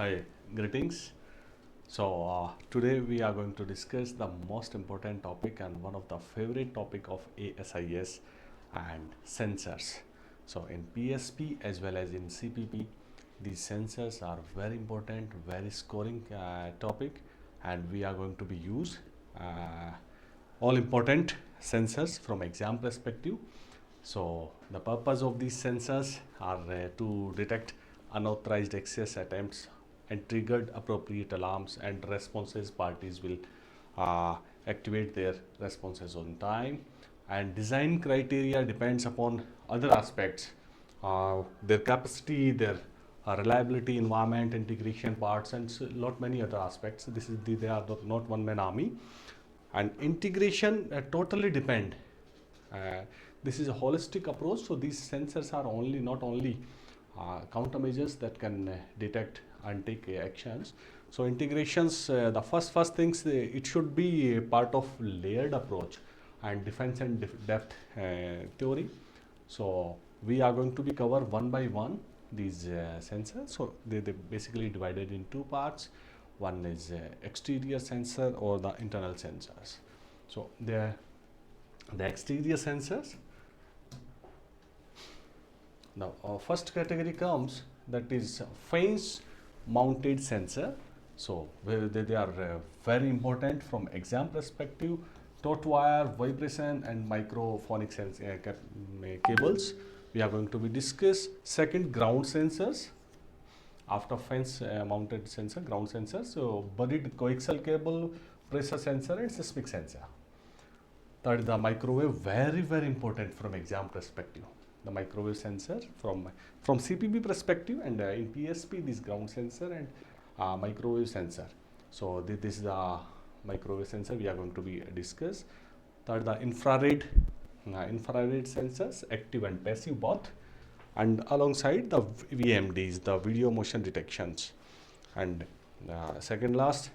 Hi, greetings. Today we are going to discuss the most important topic and one of the favorite topic of ASIS and sensors. So in PSP as well as in CPP, these sensors are very important, very scoring topic, and we are going to be use all important sensors from exam perspective. So the purpose of these sensors are to detect unauthorized access attempts and triggered appropriate alarms and responses. Parties will activate their responses on time, and design criteria depends upon other aspects, their capacity, their reliability, environment, integration parts, and lot many other aspects. They are not one man army, and integration totally depend. uh, this is a holistic approach, so these sensors are not only countermeasures that can detect and take actions. So integrations, the first things, it should be a part of layered approach and defense and depth theory. So we are going to be cover one by one these sensors. So they basically divided in two parts. One is exterior sensor or the internal sensors. So the exterior sensors, now first category comes, that is fence mounted sensor. So they are very important from exam perspective. Taut-wire, vibration and microphonic cables we are going to be discuss. Second, ground sensors. After fence mounted sensor, ground sensor, so buried coaxial cable, pressure sensor and seismic sensor. Third, the microwave, very important from exam perspective. The microwave sensor from CPP perspective, and in PSP this ground sensor and microwave sensor. So this is the microwave sensor we are going to be discuss. Third, the infrared sensors, active and passive both, and alongside the VMDs, the video motion detections. And second last,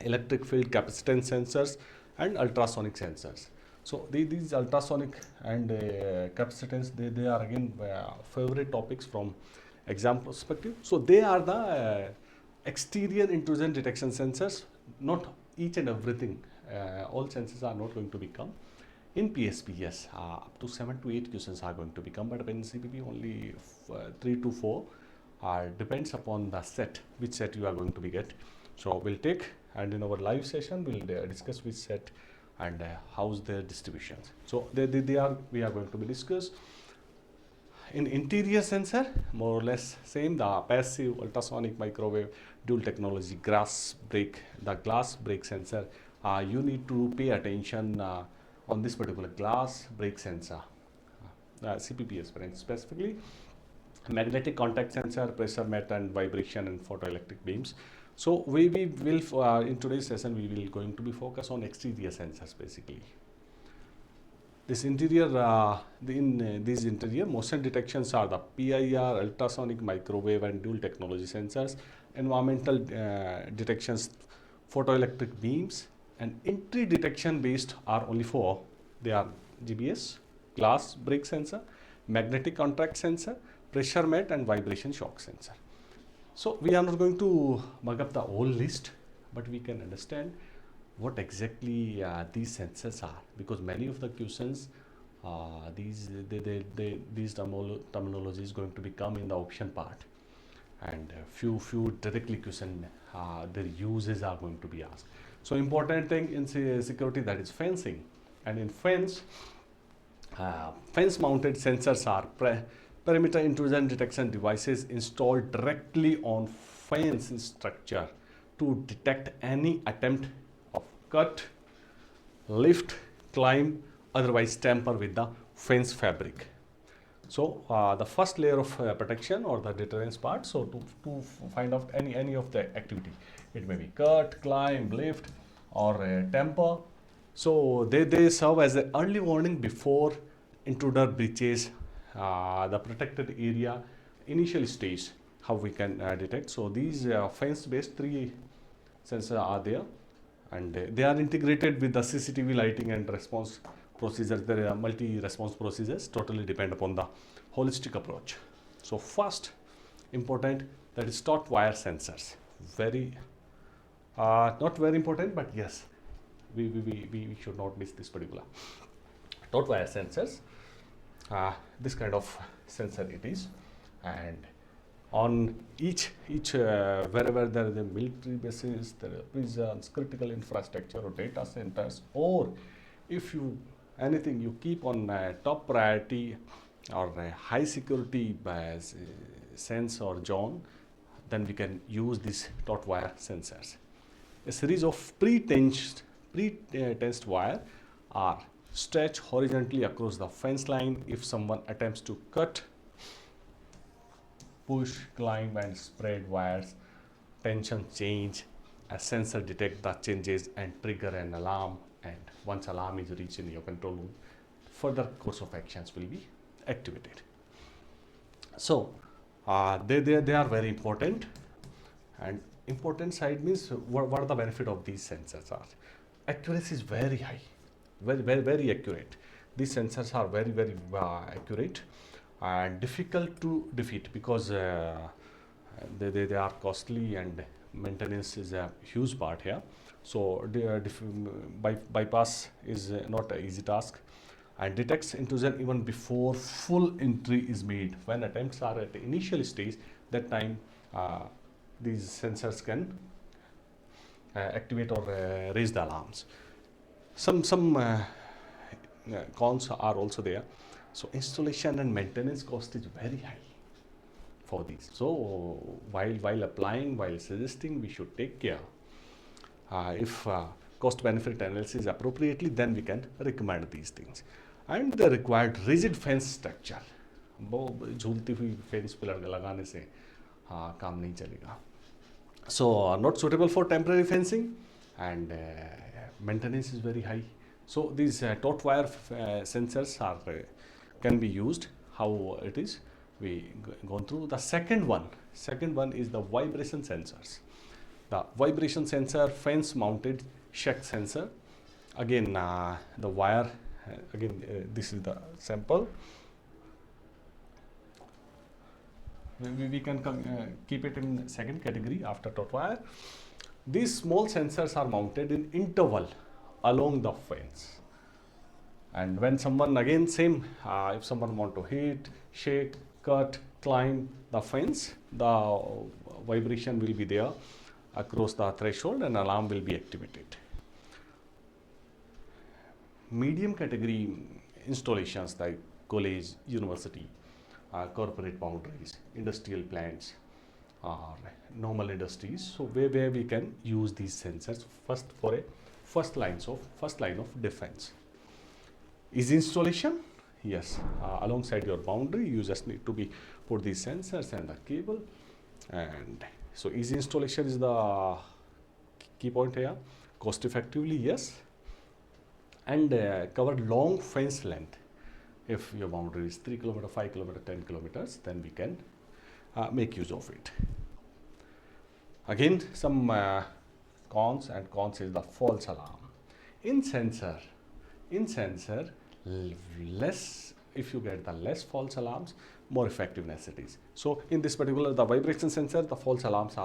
electric field capacitance sensors and ultrasonic sensors. So these ultrasonic and capacitance, they are again favorite topics from exam perspective. So they are the exterior intrusion detection sensors. Not each and everything, all sensors are not going to become. In PSP, yes, up to 7 to 8 questions are going to become, but in CPP only 3 to 4. Depends upon the set, which set you are going to be get. So we'll take, and in our live session we'll discuss which set and how's their distributions. So we are going to be discuss. In interior sensor, more or less same, the passive, ultrasonic, microwave, dual technology, glass break sensor. You need to pay attention on this particular glass break sensor, CPP specifically. Magnetic contact sensor, pressure met and vibration and photoelectric beams. So we will in today's session we will going to be focus on exterior sensors basically. This interior, these interior motion detections are the PIR, ultrasonic, microwave and dual technology sensors. Environmental detections, photoelectric beams, and entry detection based are only 4. They are GBS, glass break sensor, magnetic contact sensor, pressure met and vibration shock sensor. So we are not going to mug up the whole list, but we can understand what exactly these sensors are, because many of the questions, these terminology is going to become in the option part, and few directly question, their uses are going to be asked. So important thing in security, that is fencing, and in fence mounted sensors are perimeter intrusion detection devices installed directly on fence structure to detect any attempt of cut, lift, climb, otherwise tamper with the fence fabric. So the first layer of protection or the deterrence part, so to find out any of the activity, it may be cut, climb, lift or tamper. So they serve as an early warning before intruder breaches the protected area initial stage, how we can detect. So these fence based 3 sensors are there, and they are integrated with the CCTV lighting and response procedures. There are multi response procedures, totally depend upon the holistic approach. So first important, that is taut-wire sensors. Very not very important, but yes, we should not miss this particular taut-wire sensors. This kind of sensor it is, and on each wherever there is a military bases, there are prisons, critical infrastructure or data centers, or if you anything you keep on top priority or high security sense or zone, then we can use these taut-wire sensors. A series of pre-tensed wire are stretched horizontally across the fence line. If someone attempts to cut, push, climb and spread wires, tension change, a sensor detect the changes and trigger an alarm, and once alarm is reached in your control room, further course of actions will be activated. So they are very important, and important side means what are the benefit of these sensors are. Accuracy is very high, very accurate. These sensors are very accurate and difficult to defeat because they are costly and maintenance is a huge part here. So bypass is not an easy task, and detects intrusion even before full entry is made. When attempts are at the initial stage, that time these sensors can activate or raise the alarms. Some cons are also there. So installation and maintenance cost is very high for these. So while applying, while suggesting, we should take care. If cost benefit analysis appropriately, then we can recommend these things. And the required rigid fence structure. वो झूलती हुई fence पे लगाने से काम नहीं चलेगा. So not suitable for temporary fencing, and maintenance is very high. So these taut-wire sensors are can be used. How it is we gone through. The second one is the vibration sensors. The vibration sensor, fence mounted shock sensor. Again the wire, this is the sample. We can keep it in second category after taut-wire. These small sensors are mounted in interval along the fence, and when someone, again same, if someone want to hit, shake, cut, climb the fence, the vibration will be there across the threshold and alarm will be activated. Medium category installations like college, university, corporate boundaries, industrial plants, or normal industries. So where we can use these sensors first for a first line of defense. Easy installation, yes. Alongside your boundary, you just need to be put these sensors and the cable, and so easy installation is the key point here. Cost effectively, yes, and cover long fence length. If your boundary is 3 km, 5 km, 10 kilometers, then we can make use of it. Again, some cons, and cons is the false alarm. In sensor, less, if you get the less false alarms, more effectiveness it is. So in this particular, the vibration sensor, the false alarms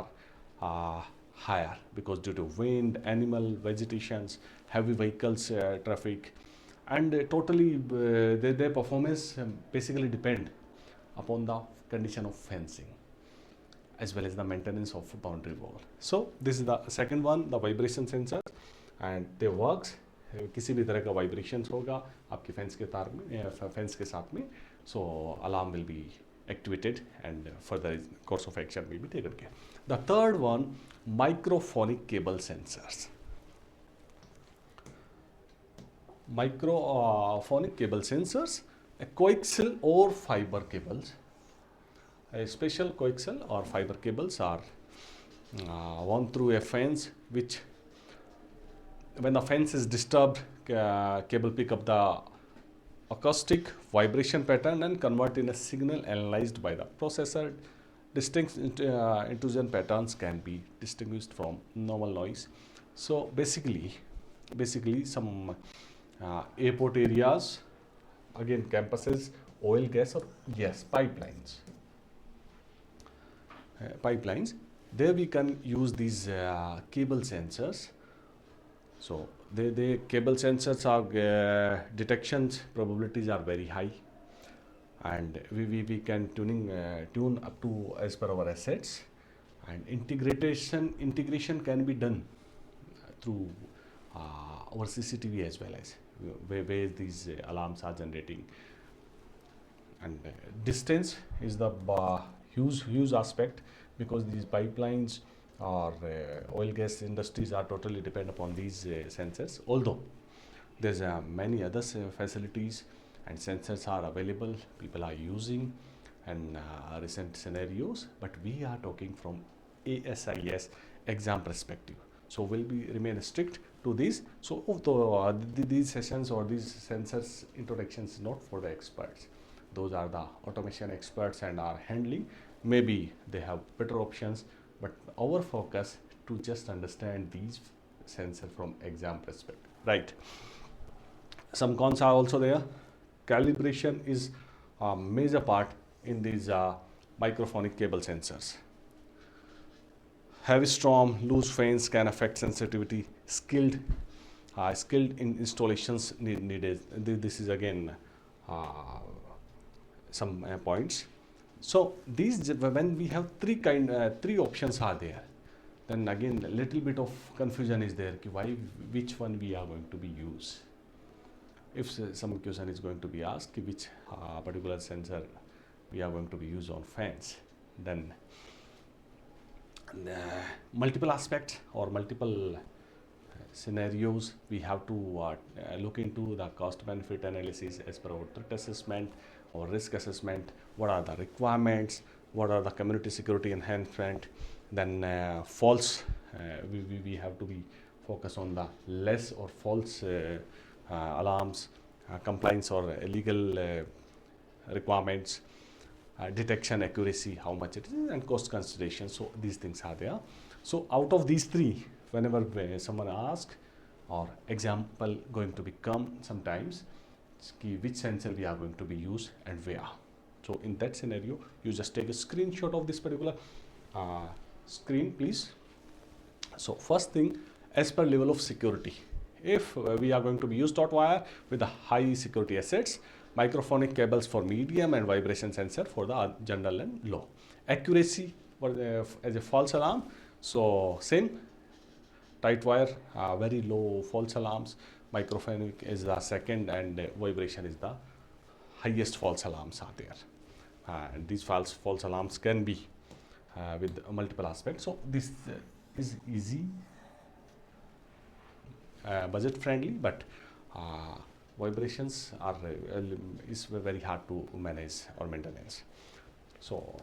are higher because due to wind, animal, vegetations, heavy vehicles, traffic, and totally their performance basically depend upon the condition of fencing as well as the maintenance of boundary wall. So this is the second one, the vibration sensor, and they works. किसी भी तरह का vibrations होगा आपके fence के तार में, fence के साथ में, so alarm will be activated and further course of action will be taken care. The third one, microphonic cable sensors. Microphonic cable sensors, coaxial or fiber cables. Special coaxial or fiber cables are wound through a fence, which when the fence is disturbed, cable pick up the acoustic vibration pattern and convert in a signal analyzed by the processor. Distinct intrusion patterns can be distinguished from normal noise. So basically some airport areas, again campuses, oil, gas, or yes, pipelines. pipelines. There we can use these cable sensors. So the cable sensors are detections probabilities are very high, and we can tune up to as per our assets, and integration can be done through our CCTV as well as where these alarms are generating. And distance is the huge aspect, because these pipelines or oil gas industries are totally dependent upon these sensors. Although there's many other facilities and sensors are available, people are using in recent scenarios, but we are talking from ASIS exam perspective. So we'll remain strict to these. So these sessions or these sensors introductions not for the experts. Those are the automation experts and are handling. Maybe they have better options, but our focus to just understand these sensors from exam perspective, right? Some cons are also there. Calibration is a major part in these microphonic cable sensors. Heavy storm, loose fans can affect sensitivity. Skilled in installations needed. This is again some points. So these, when we have three options are there, then again a little bit of confusion is there. Which one we are going to be used? If some question is going to be asked, which particular sensor we are going to be used on fans, then multiple aspects or multiple scenarios we have to look into the cost benefit analysis as per our threat assessment or risk assessment. What are the requirements, what are the community security enhancement, then false, we have to be focused on the less or false alarms, compliance or illegal requirements, detection accuracy, how much it is, and cost consideration. So these things are there. So out of these three, whenever someone asks or example going to become sometimes, which sensor we are going to be used and where. So in that scenario, you just take a screenshot of this particular screen, please. So first thing, as per level of security, if we are going to be use Taut-wire with the high security assets, microphonic cables for medium, and vibration sensor for the general and low. Accuracy as a false alarm, so same, Taut-wire very low false alarms, microphonic is the second, and vibration is the highest false alarms are there. And these false alarms can be with multiple aspects. So this is easy, budget friendly, but vibrations are is very hard to manage or maintenance. So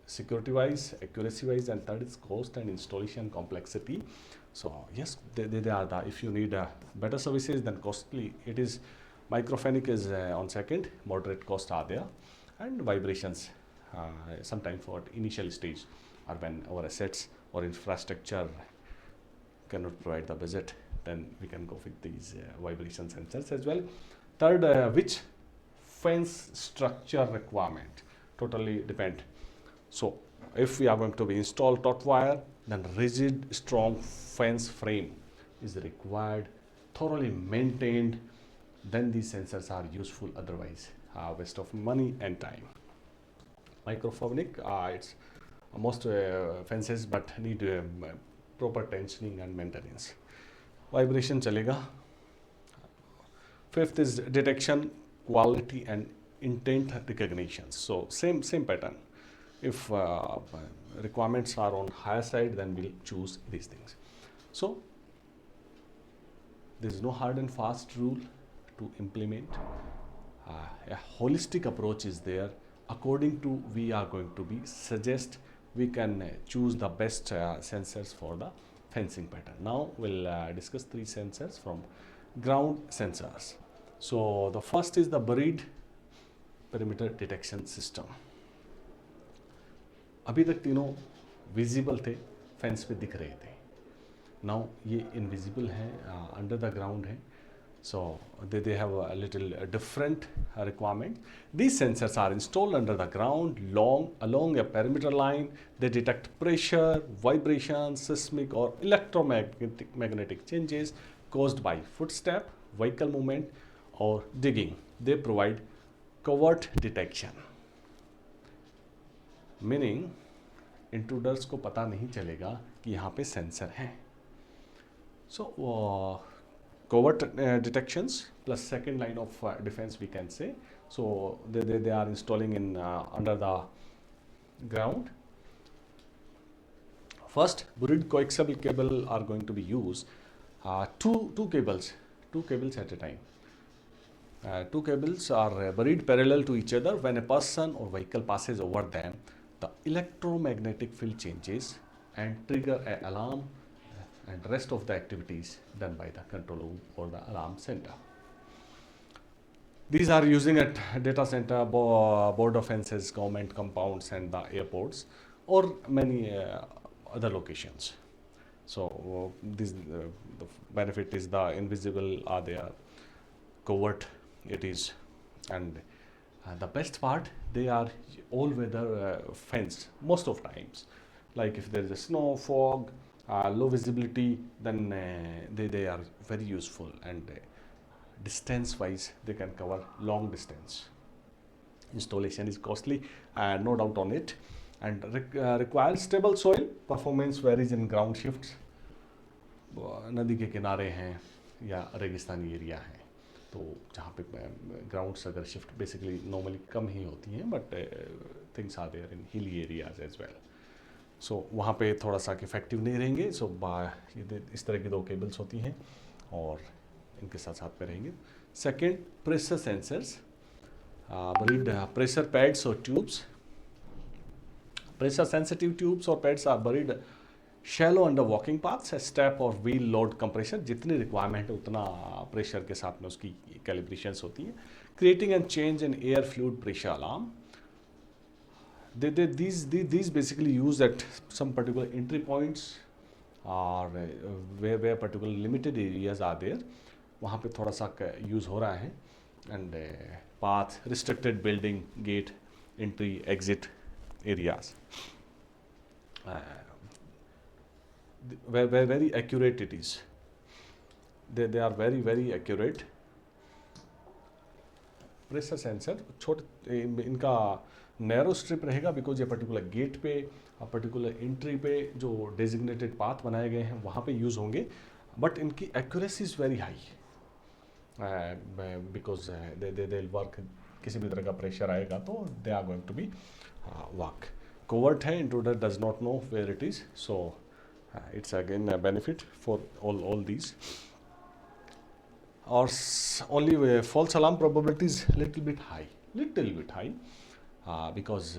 security wise, accuracy wise, and third is cost and installation complexity. So yes, they are the, if you need better services, then costly it is. Microphonic is on second, moderate cost are there, and vibrations sometimes for initial stage, or when our assets or infrastructure cannot provide the budget, then we can go with these vibration sensors as well. Third, which fence structure requirement, totally depend. So if we are going to be installed Taut-wire, then rigid strong fence frame is required, thoroughly maintained, then these sensors are useful. Otherwise waste of money and time. Microphonic, it's most fences but need proper tensioning and maintenance. Vibration chalega. Fifth is detection, quality, and intent recognition. So same pattern. If requirements are on higher side, then we'll choose these things. So there is no hard and fast rule to implement. A holistic approach is there. According to we are going to be suggest, we can choose the best sensors for the fencing pattern. Now we'll discuss three sensors from ground sensors. So the first is the buried perimeter detection system. अभी तक तीनों visible थे, fence पे दिख रहे थे. Now ये invisible है, अंडर द ग्राउंड है. So they have a little different requirement. These sensors are installed under the ground along a perimeter line. They detect pressure, vibration, seismic or electromagnetic changes caused by footstep, vehicle movement or digging. They provide covert detection, meaning intruders को पता नहीं चलेगा कि यहाँ पे sensor हैं. So covert detections plus second line of defense we can say. So they are installing in under the ground. First, buried coaxial cable are going to be used. Two cables at a time. Two cables are buried parallel to each other. When a person or vehicle passes over them, the electromagnetic field changes and trigger an alarm, and rest of the activities done by the control room or the alarm center. These are using at data center, border fences, government compounds and the airports or many other locations. So this the benefit is the invisible are there, covert it is, and the best part, they are all weather fenced most of times. Like if there is a snow, fog, low visibility, then they are very useful, and distance wise they can cover long distance. Installation is costly, no doubt on it, and requires stable soil. Performance varies in ground shifts. नदी के किनारे हैं या रेगिस्तानी area है, तो जहाँ पे ग्राउंड्स अगर शिफ्ट बेसिकली नॉर्मली कम ही होती हैं, but things are there in hilly areas as well. सो वहाँ पे थोड़ा सा इफेक्टिव नहीं रहेंगे. सो इस तरह की दो केबल्स होती हैं और इनके साथ साथ में रहेंगे. Second, pressure sensors, buried pressure pads or tubes. Pressure sensitive tubes or pads are buried shallow under walking paths, step or wheel load compression. जितनी रिक्वायरमेंट है उतना प्रेशर के साथ में उसकी कैलिब्रेशंस होती हैं. Creating and change in air fluid pressure alarm. These basically use at some particular entry points or where particular limited areas are there. वहाँ पे थोड़ा सा यूज़ हो रहा है. And path, restricted building, gate, entry, exit areas. Where very accurate it is. They are very accurate. Pressure sensor छोटे इनका narrow strip रहेगा, बिकॉज ये पर्टिकुलर गेट पे पर्टिकुलर एंट्री पे जो डेजिग्नेटेड पाथ बनाए गए हैं वहाँ पे यूज़ होंगे, बट इनकी accuracy is very high, because they work. किसी भी तरह का प्रेशर आएगा तो they are going to be work. Covert है, intruder does not know where it is, so it's again a benefit for all these. Or only false alarm probability is little bit high, because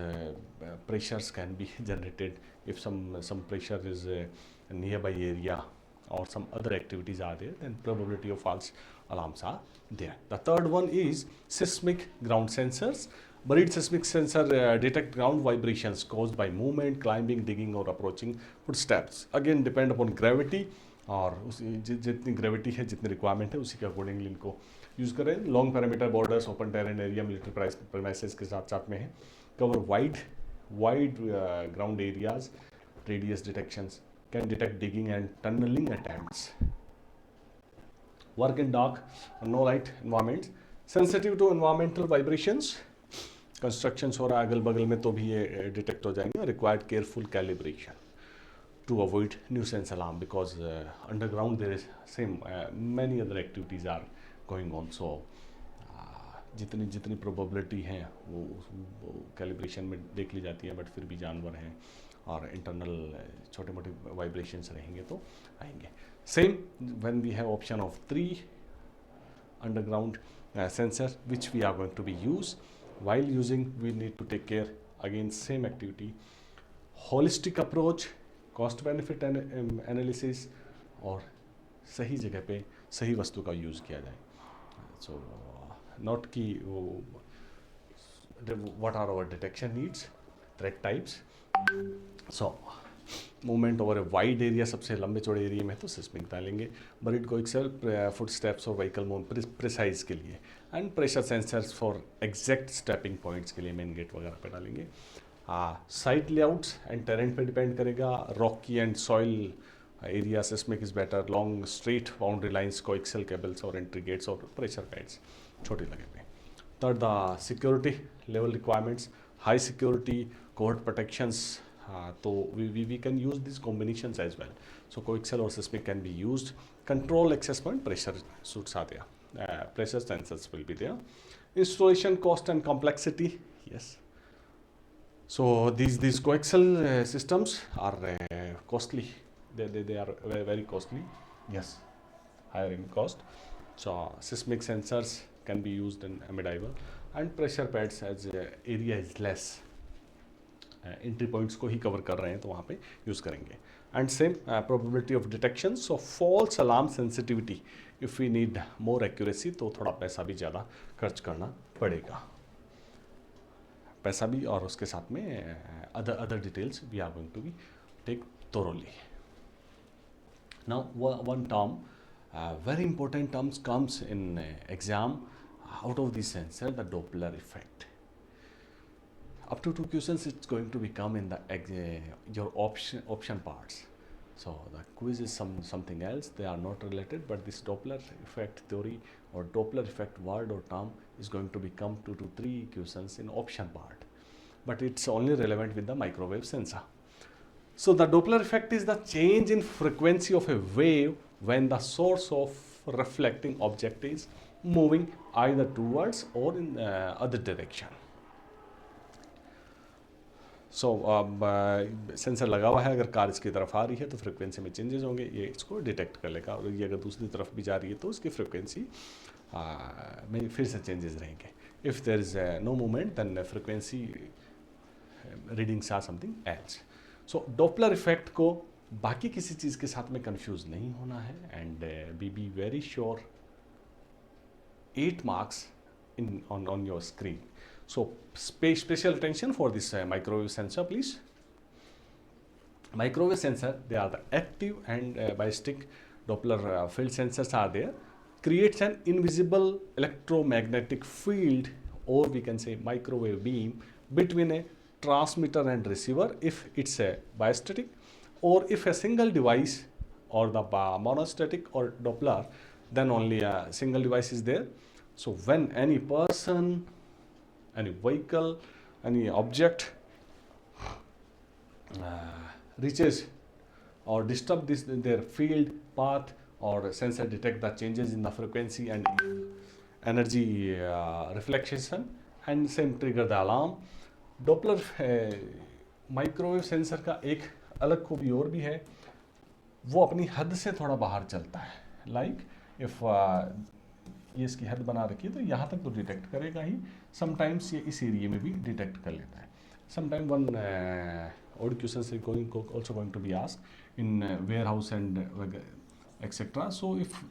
pressures can be generated if some pressure is a nearby area or some other activities are there, then probability of false alarms are there. The third one is seismic ground sensors. Buried seismic sensor detect ground vibrations caused by movement, climbing, digging or approaching footsteps. Again depend upon gravity, और जितनी gravity है, जितनी requirement है, उसी के accordingly इनको use करें. Long parameter borders, open terrain area, military premises के साथ साथ में है. Cover wide ground areas. Radius detections can detect digging and tunnelling attempts. Work in dark, no light environments. Sensitive to environmental vibrations. Construction हो रहा है अगल बगल में तो भी ये डिटेक्ट हो जाएंगे. Required careful calibration to avoid nuisance alarm, because underground there is many other activities are going on. So जितनी probability है वो calibration में देख ली जाती है, बट फिर भी जानवर हैं और internal छोटे मोटे vibrations रहेंगे तो आएंगे. Same when we have option of 3 underground sensor which we are going to be used. While using we need to take care, again same activity, holistic approach, cost benefit analysis, और सही जगह पे सही वस्तु का यूज़ किया जाए. सो not कि वो what are our detection needs, threat types. So movement over a wide area, सबसे लंबे चौड़े एरिया में तो सिस्मिक डालेंगे। बरीड कोएक्सियल फुट स्टेप्स और व्हीकल मूव प्रिसाइज के लिए, and pressure sensors for exact stepping points के लिए मेन गेट वगैरह पे डालेंगे। साइट लेआउट्स एंड टेरेन पे डिपेंड करेगा। Rocky and soil area seismic is better. Long straight boundary lines, coaxial cables और एंट्री गेट्स और प्रेशर पैड्स छोटे लगेंगे। Third, the security level requirements, high security, court protections, तो we can use these combinations as well. So coaxial or seismic can be used. Control access point, pressure suits are there, pressure sensors will be there. Installation cost and complexity, yes. So these coaxial systems are costly. They are very, very costly, yes, higher in cost. So seismic sensors can be used in medieval, and pressure pads as area is less, entry points को ही cover कर रहे हैं तो वहाँ पे use करेंगे। And same probability of detection, so false alarm sensitivity, if we need more accuracy तो थोड़ा पैसा भी ज़्यादा खर्च करना पड़ेगा, पैसा भी, और उसके साथ में other details we are going to be take thoroughly. Now one term, very important terms comes in exam out of this sensor, the Doppler effect. Up to 2 questions it's going to become in the your option parts. So the quiz is something else, they are not related, but this Doppler effect theory or Doppler effect word or term is going to become 2 to 3 questions in option part, but it's only relevant with the microwave sensor. So the Doppler effect is the change in frequency of a wave when the source of reflecting object is moving either towards or in other direction. सो अब sensor लगा हुआ है, अगर car इसकी तरफ आ रही है तो फ्रिक्वेंसी में चेंजेस होंगे, ये इसको डिटेक्ट कर लेगा, और ये अगर दूसरी तरफ भी जा रही है तो उसकी फ्रिक्वेंसी में फिर से चेंजेस रहेंगे. If there is no movement then frequency readings are something else. So Doppler effect को बाकी किसी चीज़ के साथ में कंफ्यूज नहीं होना है, and be very sure 8 marks on your screen. So pay special attention for this microwave sensor, please. Microwave sensor, they are the active and ballistic Doppler field sensors are there. Creates an invisible electromagnetic field, or we can say microwave beam, between a transmitter and receiver if it's a biostatic, or if a single device or the monostatic or Doppler, then only a single device is there. So when any person, any vehicle, any object reaches or disturb this their field path, or sensor detect the changes in the frequency and energy reflection, and same trigger the alarm. Doppler microwave sensor का एक अलग खूबी और भी है, वो अपनी हद से थोड़ा बाहर चलता है. लाइक इफ़ ये इसकी हद बना रखी है तो यहाँ तक तो डिटेक्ट करेगा ही, समटाइम्स ये इस एरिया में भी डिटेक्ट कर लेता है. समटाइम वन और क्वेश्चन से also going to be asked in warehouse and etcetera. So if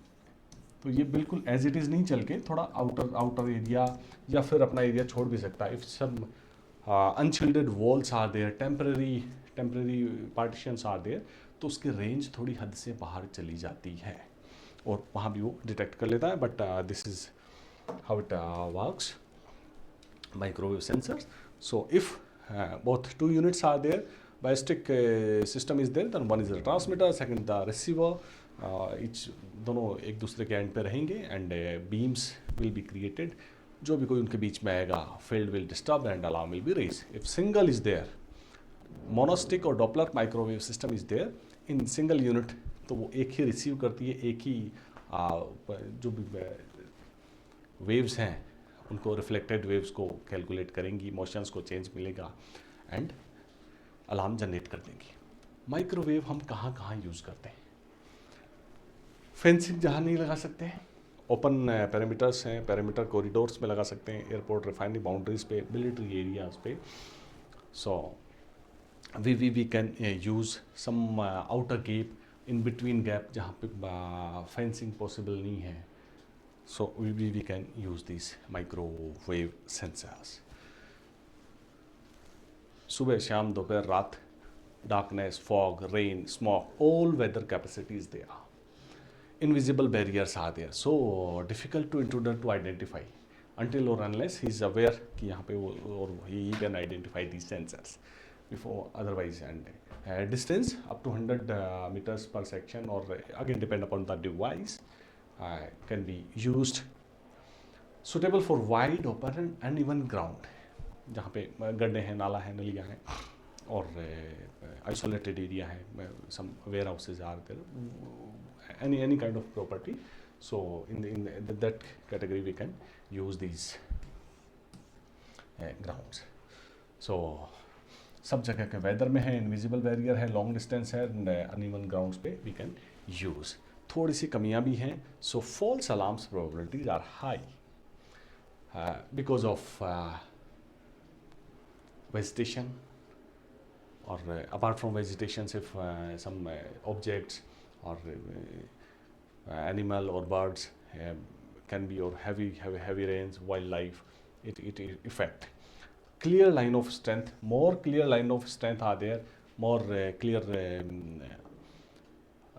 तो ये बिल्कुल एज इट इज़ नहीं चल के थोड़ा आउटर एरिया या फिर अपना एरिया छोड़ भी सकता है. If some unshielded walls are there, temporary partitions are there, तो उसकी रेंज थोड़ी हद से बाहर चली जाती है और वहाँ भी वो डिटेक्ट कर लेता है. But this is how it works microwave sensors. So if both 2 units are there, ballistic system is there, then one is the transmitter, second the receiver, each दोनों एक दूसरे के एंड पे रहेंगे, and beams will be created. जो भी कोई उनके बीच में आएगा, field will disturb and alarm will be raised. If single is there, monostic और Doppler microwave system is there in single unit, तो वो एक ही रिसीव करती है, एक ही जो भी वेव्स हैं उनको रिफ्लेक्टेड वेव्स को कैलकुलेट करेंगी, मोशंस को चेंज मिलेगा एंड अलार्म जनरेट कर देंगी. माइक्रोवेव हम कहाँ कहाँ यूज़ करते हैं? फेंसिंग जहाँ नहीं लगा सकते, ओपन पेरीमीटर्स हैं, पेरीमीटर कॉरिडोर्स में लगा सकते हैं, एयरपोर्ट रिफाइनरी बाउंड्रीज पे, मिलिट्री एरियाज पे. So we can use some outer gap, in between gap जहाँ पे फेंसिंग पॉसिबल नहीं है. So we can use these microwave sensors. सुबह शाम दोपहर रात darkness, fog, rain, smoke, all weather capacity is there. Invisible barriers are there, so difficult to intruder to identify until or unless he is aware कि यहाँ पे वो or he can identify these sensors before otherwise. And distance up to 100 meters per section, or again depend upon the device, can be used. Suitable for wide open and uneven ground, जहाँ पे गड्ढे हैं, नाला है, नलियाँ हैं, और isolated area है, some warehouses are there, any kind of property. So in that category we can use these grounds. So सब जगह के वेदर में है, इनविजिबल बैरियर है, लॉन्ग डिस्टेंस है, अनइवन ग्राउंड्स पे वी कैन यूज. थोड़ी सी कमियां भी हैं. So false alarms probabilities are high because of vegetation, or apart from vegetation, if some objects or animal or birds can be, or heavy rains, wildlife, it affect. Clear line of strength, more clear line of strength are there, more clear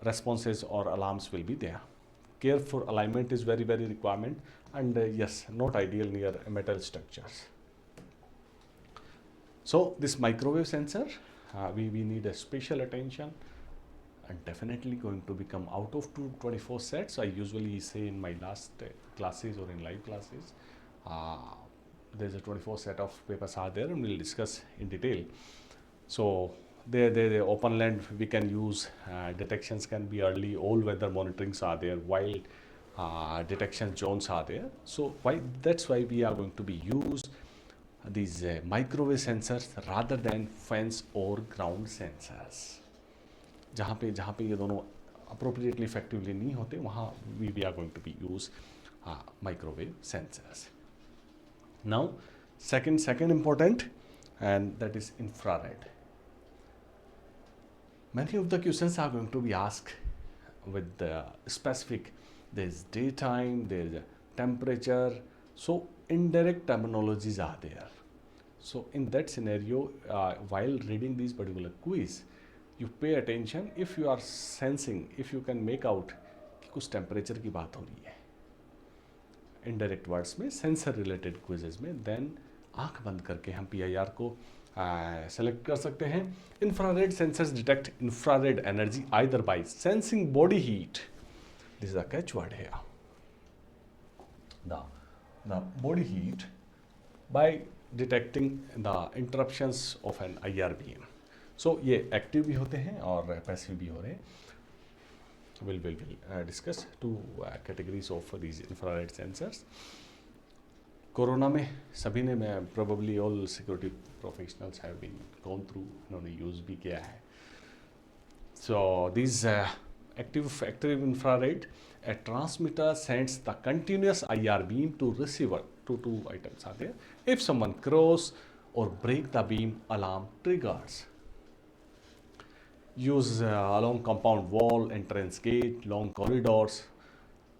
responses or alarms will be there. Care for alignment is very requirement, and yes, not ideal near metal structures. So this microwave sensor, we need a special attention, and definitely going to become out of 24 sets. I usually say in my last classes or in live classes, there's a 24 set of papers are there, and we'll discuss in detail. So the open land we can use, detections can be early, all weather monitorings are there, wild detection zones are there. So that's why we are going to be used these microwave sensors rather than fence or ground sensors. जहाँ पे ये दोनों appropriately effectively नहीं होते, वहाँ we are going to be use microwave sensors. Now second important, and that is infrared. Many of the questions are going to be asked with the specific, there is daytime, there is a temperature, so indirect terminologies are there. So in that scenario, while reading this particular quiz, you pay attention. If you are sensing, if you can make out कि कुछ temperature की बात हो रही है indirect words में, sensor related quizzes में, then आँख बंद करके हम PIR को select कर सकते हैं. Infrared sensors detect infrared energy either by sensing body heat. This is a catchword here. The body heat by detecting the interruptions of an IR beam. So ये active भी होते हैं और passive भी हो रहे हैं. We'll discuss two categories of these infrared sensors. Corona में सभी ने, मैं probably all security professionals have been gone through, उन्होंने use भी किया है. So these active infrared, a transmitter sends the continuous IR beam to receiver. Two items are there. If someone cross or break the beam, alarm triggers. Use along compound wall, entrance gate, long corridors.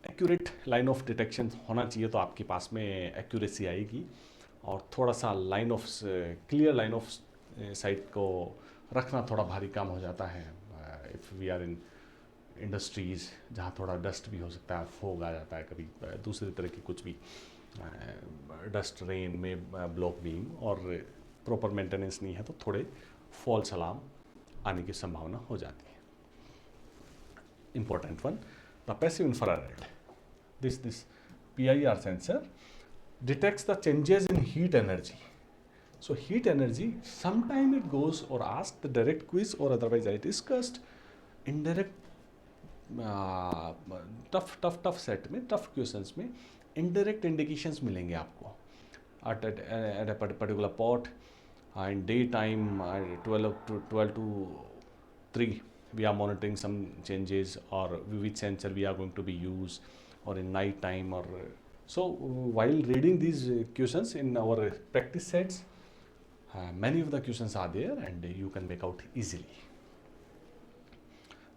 Accurate line of detection होना चाहिए, तो आपके पास में accuracy आएगी, और थोड़ा सा line of clear line of sight को रखना थोड़ा भारी काम हो जाता है. If we are in industries जहाँ थोड़ा डस्ट भी हो सकता है, fog आ जाता है, कभी दूसरी तरह की कुछ भी डस्ट रेन में ब्लॉक बीम और प्रॉपर मेंटेनेंस नहीं है, तो थोड़े फॉल्स अलार्म आने की संभावना हो जाती है. Important one, the passive infrared. This PIR sensor detects the changes in heat energy. So heat energy sometime it goes और आस्क द डायरेक्ट क्विज, और otherwise I discussed indirect tough set में, tough questions में indirect indications मिलेंगे आपको. At a particular pot, in daytime 12 to 3 we are monitoring some changes, or which sensor we are going to be used, or in night time, or so while reading these questions in our practice sets, many of the questions are there and you can make out easily.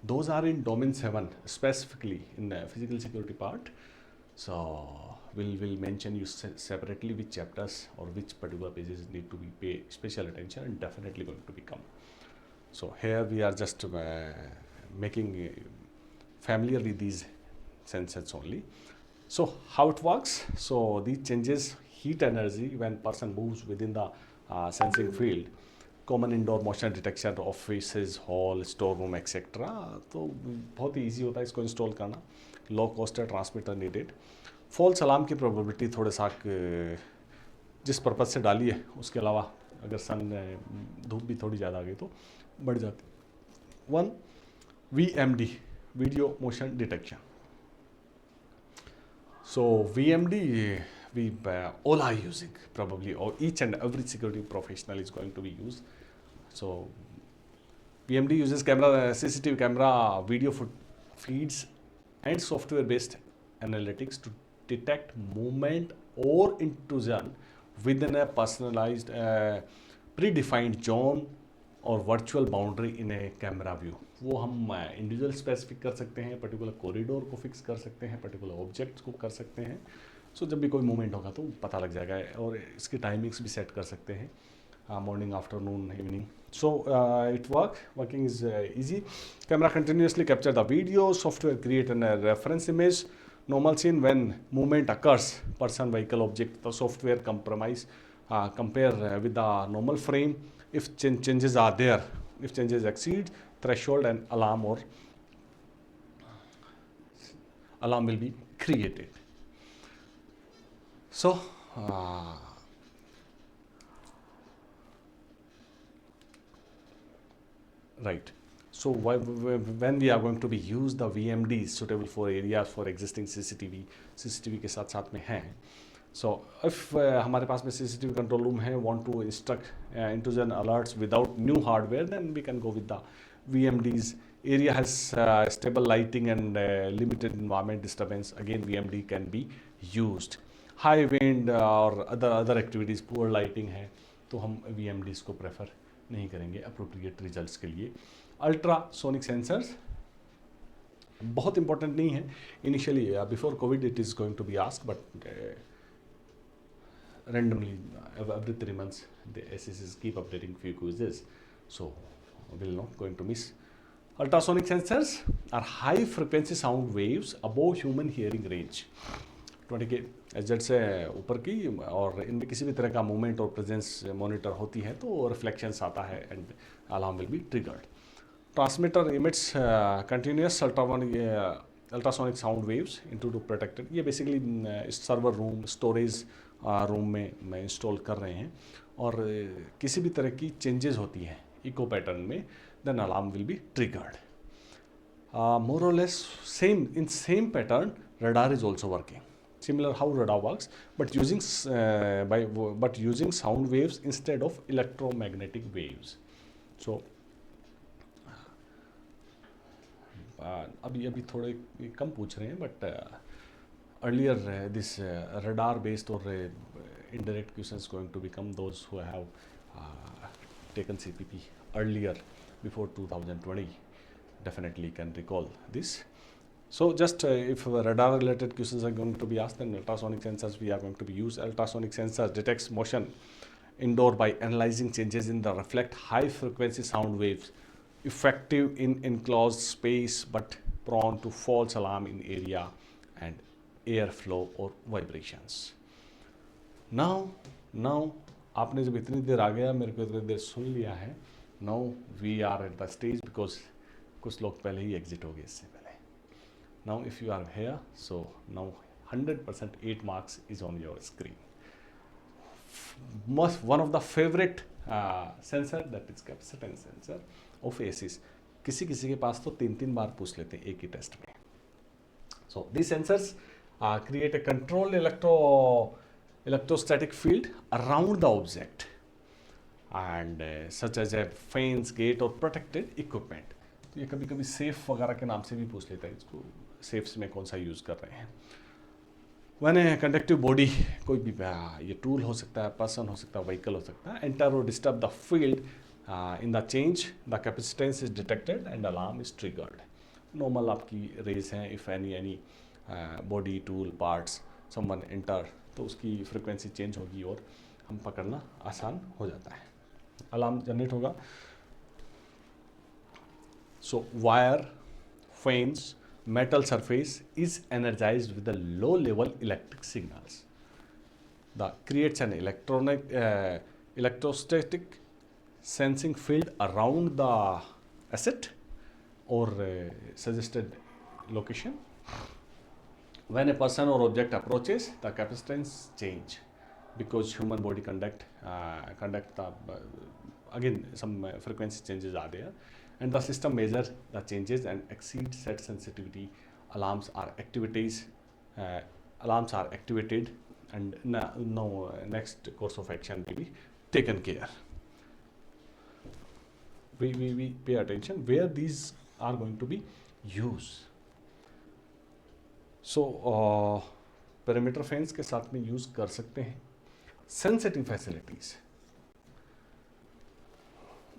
Those are in domain 7 specifically in the physical security part. So we'll mention you separately which chapters or which particular pages need to be pay special attention, and definitely going to become. So here we are just making familiar with these sensors only. So how it works? So these changes heat energy when person moves within the sensing field. Common indoor motion detection office hall store room etcetera, तो बहुत ही easy होता है इसको install करना. Low cost है, transmitter needed. False alarm की probability थोड़े सा जिस पर्पज़ से डाली है उसके अलावा अगर सन धूप भी थोड़ी ज़्यादा आ गई तो बढ़ जाती. 1 VMD video motion detection. So VMD we all are using probably, or each and every security professional is going to be used. So VMD uses camera, CCTV camera video feeds and software based analytics to detect movement or intrusion within a personalized predefined zone और virtual boundary in A camera view. वो हम individual specific कर सकते हैं, particular corridor को fix कर सकते हैं, पर्टिकुलर ऑब्जेक्ट्स को कर सकते हैं. सो जब भी कोई मूवमेंट होगा तो पता लग जाएगा, और इसकी टाइमिंग्स भी सेट कर सकते हैं, morning, afternoon, evening. So it working is easy. Camera continuously capture the video, software create an reference image, normal scene when movement occurs, person, vehicle, object, the software compare with the normal frame. If changes are there, if changes exceed threshold, and alarm will be created. So right. So when we are going to be use the VMDs suitable for areas for existing CCTV के साथ साथ में हैं. So if हमारे पास में CCTV control room है, want to instruct intrusion alerts without new hardware, then we can go with the VMDs. Area has stable lighting and limited environment disturbance, again VMD can be used. High wind और other activities, poor lighting है, तो हम VMDs को prefer नहीं करेंगे appropriate results के लिए. Ultrasonic sensors बहुत important नहीं है initially. Before COVID it is going to be asked, but randomly every 3 months the SSs keep updating few quizzes, so we'll not going to miss. Ultrasonic sensors are high frequency sound waves above human hearing range, 20 के HZ से ऊपर की, और इनमें किसी भी तरह का मूवमेंट और प्रेजेंस मॉनिटर होती है तो रिफ्लेक्शंस आता है and alarm will be triggered. Transmitter emits continuous ultrasonic sound waves into protected. ये basically server room, storage room में इंस्टॉल कर रहे हैं, और किसी भी तरह की चेंजेस होती हैं इको पैटर्न में, then alarm will be triggered. More और less same pattern radar is also working. Similar how radar works, but using sound waves instead of electromagnetic waves. So अभी थोड़े कम पूछ रहे हैं, but earlier this radar based or indirect questions going to become those who have taken CPP earlier before 2020 definitely can recall this. So just if radar related questions are going to be asked, then ultrasonic sensors we are going to be used. Ultrasonic sensors detects motion indoor by analyzing changes in the reflect high frequency sound waves, effective in enclosed space but prone to false alarm in area and airflow or vibrations. Now आपने जब इतनी देर आ गया, मेरे को इतनी देर सुन लिया है, now we are at the stage because कुछ लोग पहले ही एग्जिट हो गए इससे पहले. Now if you are here, so now 100% 8 marks is on your screen. One of the favorite sensor, that is capacitance sensor of ACs. किसी के पास तो 3 बार पूछ लेते हैं एक ही टेस्ट में. So these sensors create a controlled electrostatic field around the object, and such as a fence, gate or protected equipment. तो ये कभी कभी सेफ वगैरह के नाम से भी पूछ लेता है, इसको सेफ्स में कौन सा यूज़ कर रहे हैं. वन ए कंडक्टिव बॉडी, कोई भी ये टूल हो सकता है, पर्सन हो सकता है, व्हीकल हो सकता है, एंटर और disturb the field in the change, the capacitance is detected and alarm is triggered. Normal आपकी रेज हैं, if any body, tool, parts, someone enter, तो उसकी फ्रिक्वेंसी चेंज होगी और हम पकड़ना आसान हो जाता है. अलार्म जनरेट होगा. So wire, fans, metal surface is energized with the low level electric signals. That creates an electrostatic sensing field around the asset or suggested location. When a person or object approaches, the capacitance change because human body conduct the again some frequency changes are there, and the system measures the changes and exceed set sensitivity. Alarms are activities. Alarms are activated, and no next course of action will be taken care. We pay attention where these are going to be used. So perimeter fence के साथ में use कर सकते हैं. Sensitive facilities.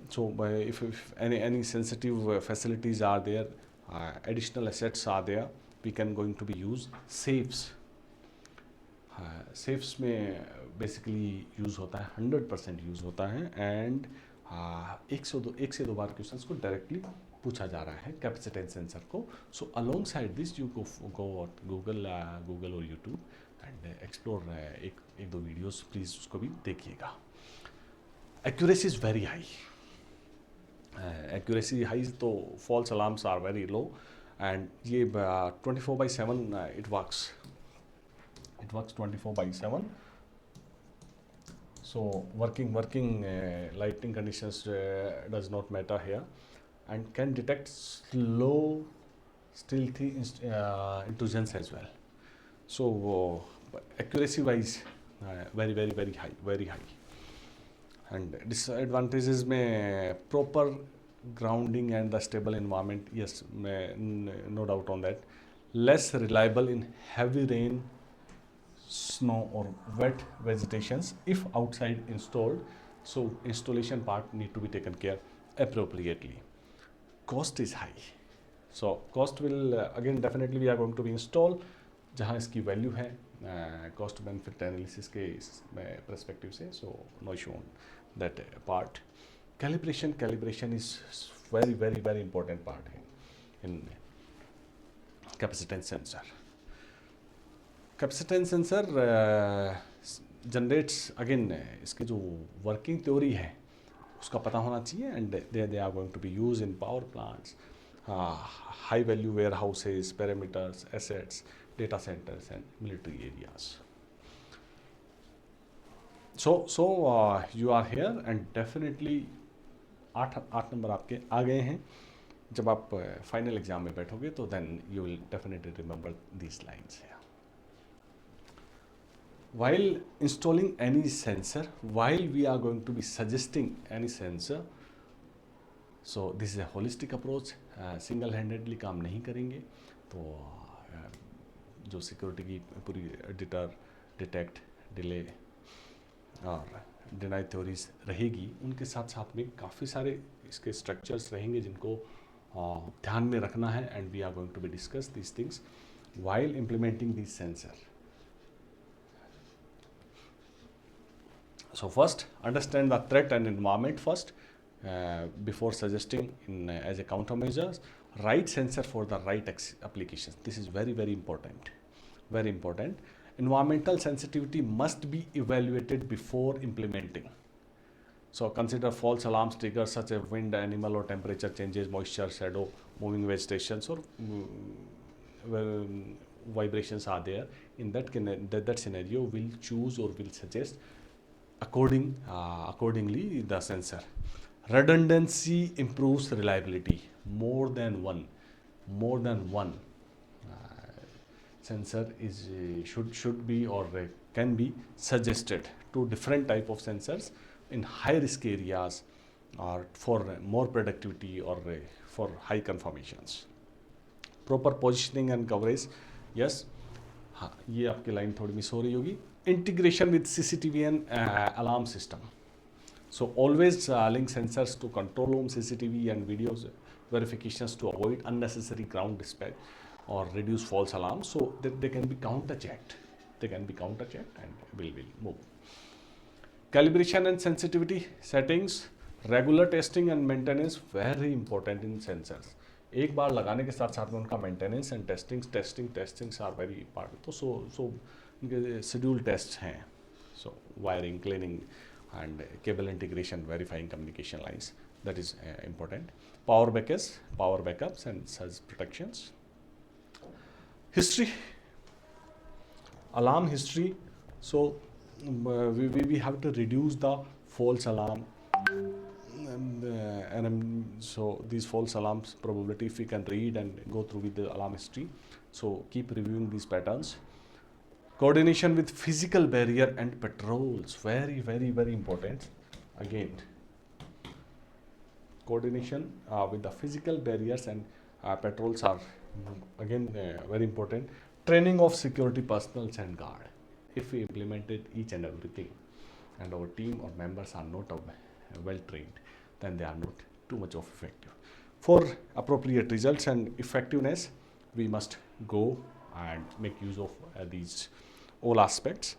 So if any sensitive facilities are there, additional assets are there, we can going to be use safes. Safes में basically use होता है, 100% use होता है, एंड एक से दो बार क्वेश्चंस को डायरेक्टली पूछा जा रहा है कैपेसिटेंस सेंसर को. So alongside this you go Google और यूट्यूब एंड एक्सप्लोर एक दो वीडियोस प्लीज़ उसको भी देखिएगा. Accuracy is very high. Accuracy high तो false alarms are very low, and ये 24/7 it works 24/7. So working lighting conditions does not matter here, and can detect slow stealthy intrusions as well. So accuracy wise very high. And disadvantages में proper grounding and the stable environment, yes, no doubt on that. Less reliable in heavy rain, snow or wet vegetations if outside installed. So installation part need to be taken care appropriately. Cost is high. So cost will again definitely we are going to be install जहाँ इसकी value है cost benefit analysis के perspective से. So no issue on that part. Calibration is very important part in capacitance sensor. Capacitance sensor generates again इसकी जो working theory है उसका पता होना चाहिए, and they are going to be used in power plants, high value warehouses, perimeters, assets, data centers and military areas. So you are here and definitely 8 number आपके आ गए हैं. जब आप फाइनल एग्जाम में बैठोगे तो then you will definitely remember these lines here. While installing any sensor, while we are going to be suggesting any sensor, so this is a holistic approach. Single handedly काम नहीं करेंगे तो जो security की पूरी डिटेक्ट, डिले और deny theories रहेगी, उनके साथ साथ में काफ़ी सारे इसके स्ट्रक्चर्स रहेंगे जिनको ध्यान में रखना है, and we are going to be discuss these things while implementing these sensor. So first understand the threat and environment first before suggesting as a countermeasures. Right sensor for the right applications. This is very important. Very important. Environmental sensitivity must be evaluated before implementing. So consider false alarms triggers such as wind, animal or temperature changes, moisture, shadow, moving vegetations or vibrations are there. In that scenario, will choose or will suggest accordingly the sensor. Redundancy improves reliability. More than one sensor is should be or can be suggested to different type of sensors in high risk areas or for more productivity or for high confirmations. Proper positioning and coverage, yes, हाँ ये आपकी line थोड़ी miss हो रही होगी. Integration with CCTV and alarm system. So always link sensors to control room CCTV and videos verifications to avoid unnecessary ground dispatch or reduce false alarms, so that they can be counter-checked. And will move. Calibration and sensitivity settings. Regular testing and maintenance very important in sensors. एक बार लगाने के साथ साथ में उनका maintenance and testings are very important. तो so उनके शेड्यूल टेस्ट हैं. So wiring, cleaning and cable integration, verifying communication lines, that is important. Power backups and surge protections. History, alarm history. So we have to reduce the false alarm, so these false alarms probability, if we can read and go through with the alarm history. So keep reviewing these patterns. Coordination with physical barrier and patrols, very important. Again, coordination with the physical barriers and patrols are again very important. Training of security personnel and guard. If we implemented each and everything and our team or members are not well trained, then they are not too much of effective. For appropriate results and effectiveness, we must go and make use of these all aspects.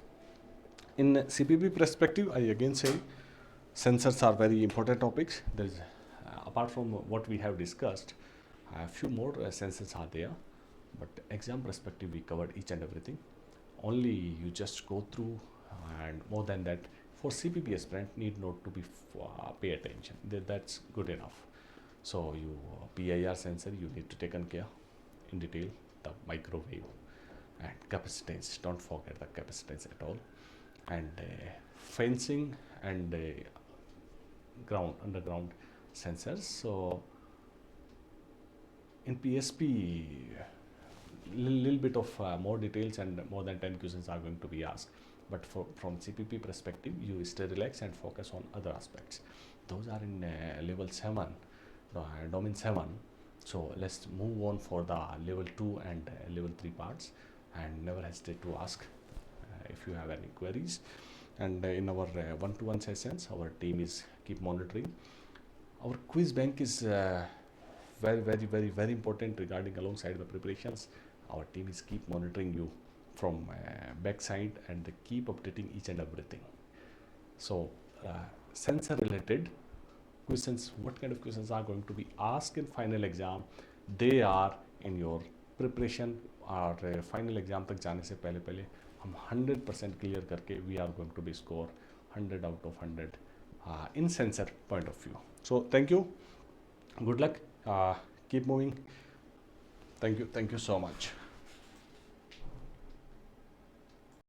In CPP perspective, I again say sensors are very important topics. There is apart from what we have discussed, a few more sensors are there, but exam perspective we covered each and everything. Only you just go through, and more than that, for CPP aspirant need not to be pay attention. That's good enough. So you PIR sensor you need to take care in detail, the microwave and capacitance. Don't forget the capacitance at all, and fencing and underground sensors. So in PSP, little bit of more details and more than 10 questions are going to be asked. But from CPP perspective, you stay relaxed and focus on other aspects. Those are in level 7, domain 7. So let's move on for the level 2 and level 3 parts, and never hesitate to ask if you have any queries. And in our one-to-one sessions, our team is keep monitoring. Our quiz bank is very important regarding alongside the preparations. Our team is keep monitoring you from backside, and they keep updating each and everything. So sensor related questions, what kind of questions are going to be asked in final exam, they are in your preparation. और final exam तक जाने से पहले हम 100% clear करके we are going to be score 100 out of 100 in sensor point of view. So thank you, good luck, keep moving. Thank you so much.